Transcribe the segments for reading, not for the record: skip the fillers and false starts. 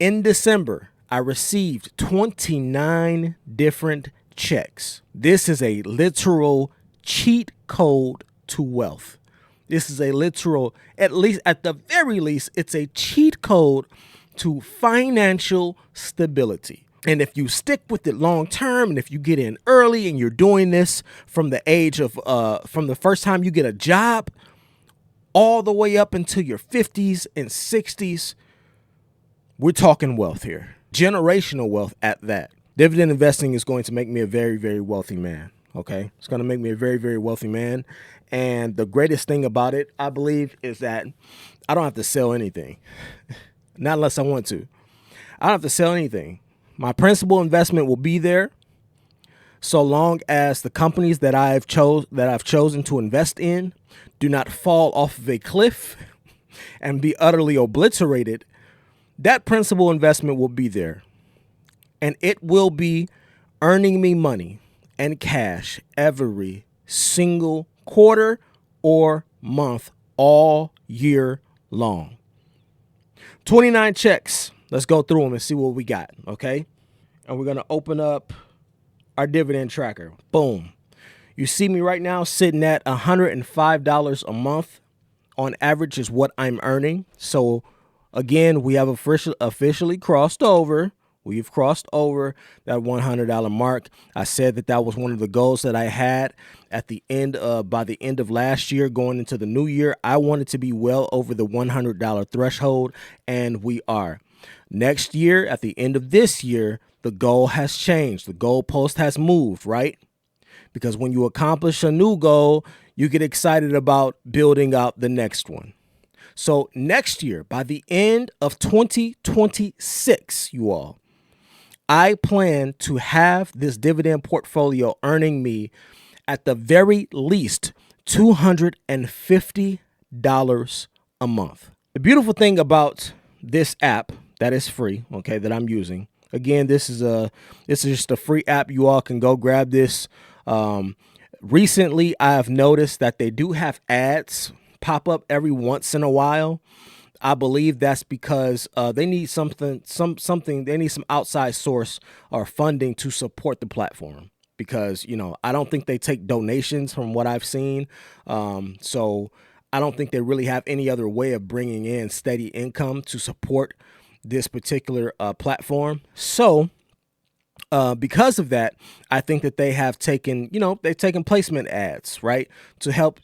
In December, I received 29 different checks. This is a literal cheat code to wealth. This is a literal, at the very least, it's a cheat code to financial stability. And if you stick with it long term, and if you get in early and you're doing this from the age of, from the first time you get a job, all the way up until your 50s and 60s, we're talking wealth here. Generational wealth at that. Dividend investing is going to make me a very, very wealthy man. Okay. It's going to make me a very, very wealthy man. And the greatest thing about it, I believe, is that I don't have to sell anything. Not unless I want to. I don't have to sell anything. My principal investment will be there so long as the companies that I've chosen to invest in do not fall off of a cliff and be utterly obliterated. That principal investment will be there, and it will be earning me money and cash every single quarter or month all year long. 29 checks. Let's go through them and see what we got, okay? And we're going to open up our dividend tracker. Boom. You see me right now sitting at $105 a month on average is what I'm earning. So again, we have officially crossed over. We've crossed over that $100 mark. I said that was one of the goals that I had at the end by the end of last year, going into the new year. I wanted to be well over the $100 threshold, and we are. Next year, at the end of this year, the goal has changed. The goalpost has moved, right? Because when you accomplish a new goal, you get excited about building out the next one. So next year, by the end of 2026, you all, I plan to have this dividend portfolio earning me at the very least $250 a month. The beautiful thing about this app that is free, okay, that I'm using. Again, this is just a free app. You all can go grab this. Recently, I have noticed that they do have ads pop up every once in a while. I believe that's because they need something. They need some outside source or funding to support the platform. Because I don't think they take donations from what I've seen. So I don't think they really have any other way of bringing in steady income to support this particular platform. So because of that, I think that they have taken, they've taken placement ads, right, to help,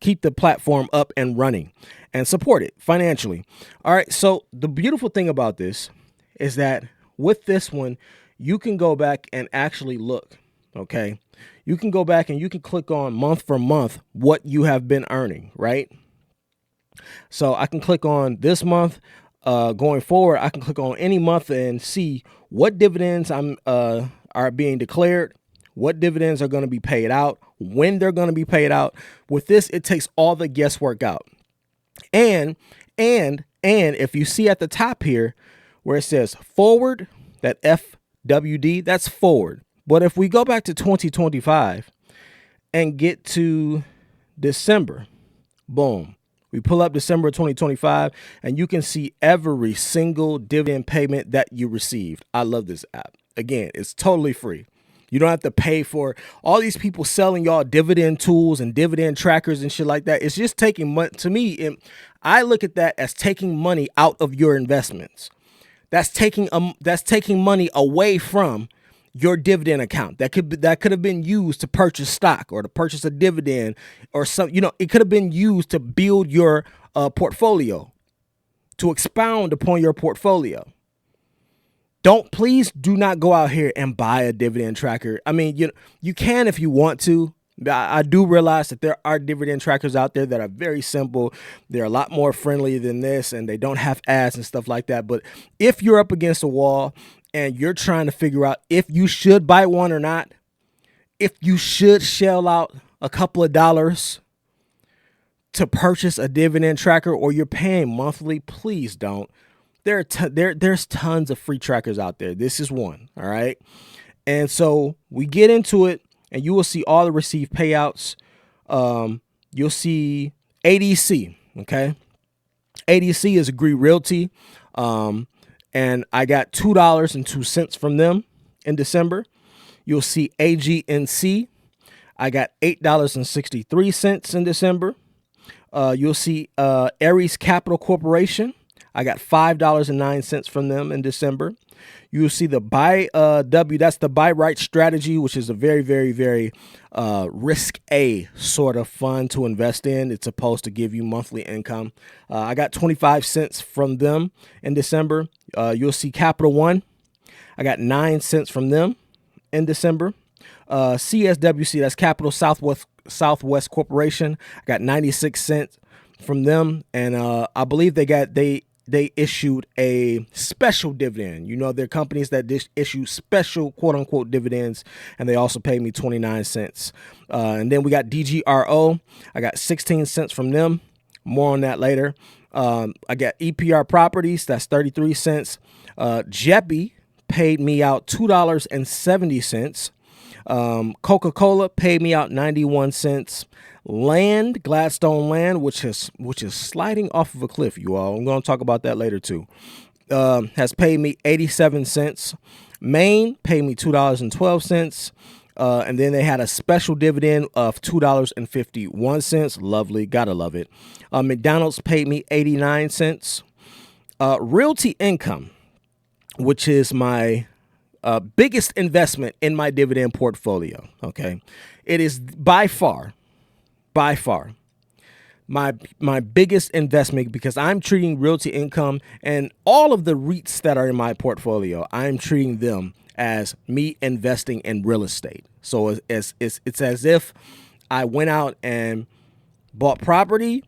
keep the platform up and running and support it financially. All right. So the beautiful thing about this is that with this one, you can go back and actually look. Okay. You can go back and you can click on month for month what you have been earning, right? So I can click on this month. Going forward, I can click on any month and see what dividends are being declared, what dividends are going to be paid out, when they're going to be paid out. With this, it takes all the guesswork out. And if you see at the top here where it says forward, that FWD, that's forward. But if we go back to 2025 and get to December, boom. We pull up December 2025 and you can see every single dividend payment that you received. I love this app. Again, it's totally free. You don't have to pay for all these people selling y'all dividend tools and dividend trackers and shit like that. It's just taking money. To me, I look at that as taking money out of your investments. That's taking money away from your dividend account that could have been used to purchase stock or to purchase a dividend or some, it could have been used to build your portfolio, to expound upon your portfolio. Please do not go out here and buy a dividend tracker. I mean, you can if you want to. I do realize that there are dividend trackers out there that are very simple. They're a lot more friendly than this, and they don't have ads and stuff like that. But if you're up against a wall and you're trying to figure out if you should buy one or not, if you should shell out a couple of dollars to purchase a dividend tracker, or you're paying monthly, please don't. There's tons of free trackers out there. This is one. All right. And so we get into it and you will see all the received payouts. You'll see ADC. Okay. ADC is Agree Realty. And I got $2.02 from them in December. You'll see AGNC. I got $8.63 in December. You'll see Ares Capital Corporation. I got $5.09 from them in December. You'll see the Buy W. That's the Buy Right Strategy, which is a very, very, very risk A sort of fund to invest in. It's supposed to give you monthly income. I got 25 cents from them in December. You'll see Capital One. I got 9 cents from them in December. CSWC, that's Capital Southwest Corporation. I got 96 cents from them, and I believe they issued a special dividend. You know, they're companies that issue special quote unquote dividends, and they also paid me 29 cents. And then we got DGRO. I got 16 cents from them. More on that later. I got EPR Properties. That's 33 cents. JEPI paid me out $2.70. Coca-Cola paid me out 91 cents. Gladstone Land, which is sliding off of a cliff, you all. I'm going to talk about that later too. Has paid me 87 cents. Maine paid me $2.12. And then they had a special dividend of $2.51. Lovely. Gotta love it. McDonald's paid me 89 cents. Realty Income, which is my biggest investment in my dividend portfolio. Okay. It is by far my biggest investment, because I'm treating Realty Income and all of the REITs that are in my portfolio, I'm treating them as me investing in real estate. So it's as if I went out and bought property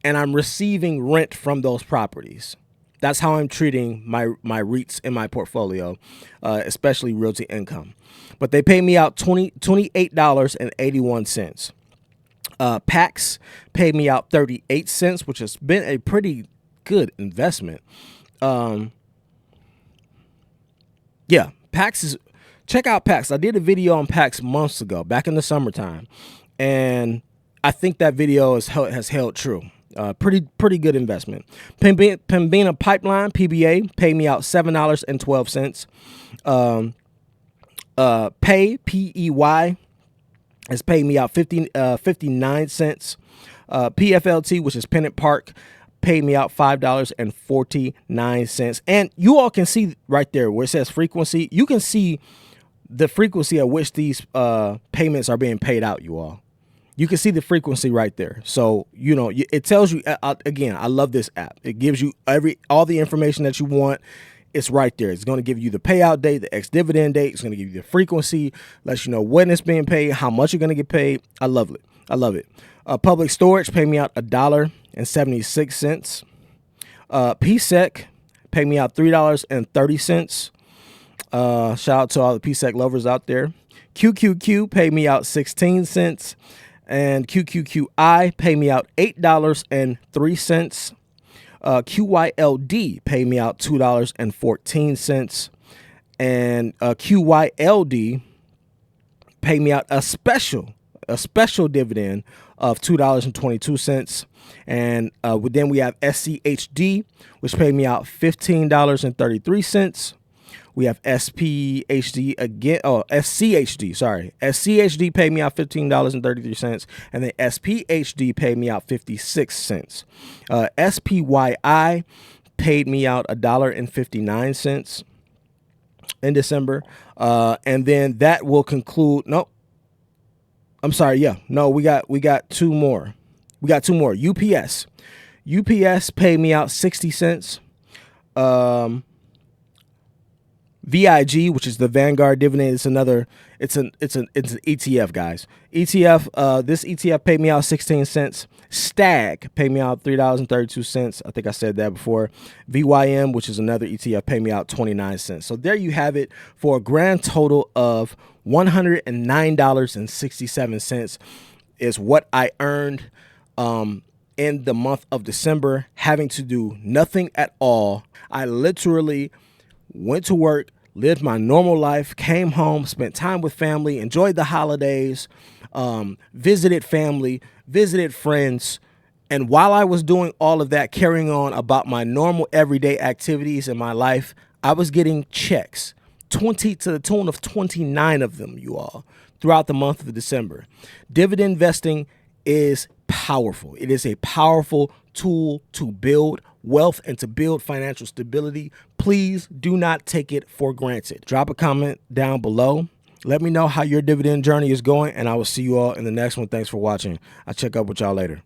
and I'm receiving rent from those properties. That's how I'm treating my REITs in my portfolio, especially Realty Income. But they pay me out $28.81. PAX paid me out 38 cents, which has been a pretty good investment. Yeah, check out PAX. I did a video on PAX months ago, back in the summertime, and I think that video has held true. Pretty good investment. Pembina Pipeline, PBA, paid me out $7.12. PEY has paid me out 59 cents. PFLT, which is Pennant Park, paid me out $5.49. And you all can see right there where it says frequency. You can see the frequency at which these payments are being paid out, you all. You can see the frequency right there. So, you know, it tells you, again, I love this app. It gives you all the information that you want. It's right there. It's going to give you the payout date, the ex-dividend date. It's going to give you the frequency, lets you know when it's being paid, how much you're going to get paid. I love it. Public Storage paid me out $1.76. PSEC paid me out $3.30. Shout out to all the PSEC lovers out there. QQQ paid me out 16 cents. And QQQI paid me out $8.03. QYLD paid me out $2.14. And QYLD paid me out a special dividend of $2.22. And then we have SCHD, which paid me out $15.33. We have SPHD again. Oh, SCHD. Sorry. SCHD paid me out $15.33. And then SPHD paid me out 56 cents. SPYI paid me out $1.59 in December. And then that will conclude. No, I'm sorry. Yeah. No, we got two more. UPS paid me out 60 cents. VIG, which is the Vanguard dividend, it's an ETF, guys. ETF, this ETF paid me out 16 cents. Stag paid me out $3.32. I think I said that before. VYM, which is another ETF, paid me out 29 cents. So there you have it, for a grand total of $109.67 is what I earned in the month of December, having to do nothing at all. I literally went to work, lived my normal life, came home, spent time with family, enjoyed the holidays, visited family, visited friends, And while I was doing all of that, carrying on about my normal everyday activities in my life, I was getting checks, 20 to the tune of 29 of them, you all, throughout the month of December. Dividend investing is powerful. It is a powerful tool to build wealth and to build financial stability. Please do not take it for granted. Drop a comment down below. Let me know how your dividend journey is going, and I will see you all in the next one. Thanks for watching. I'll check up with y'all later.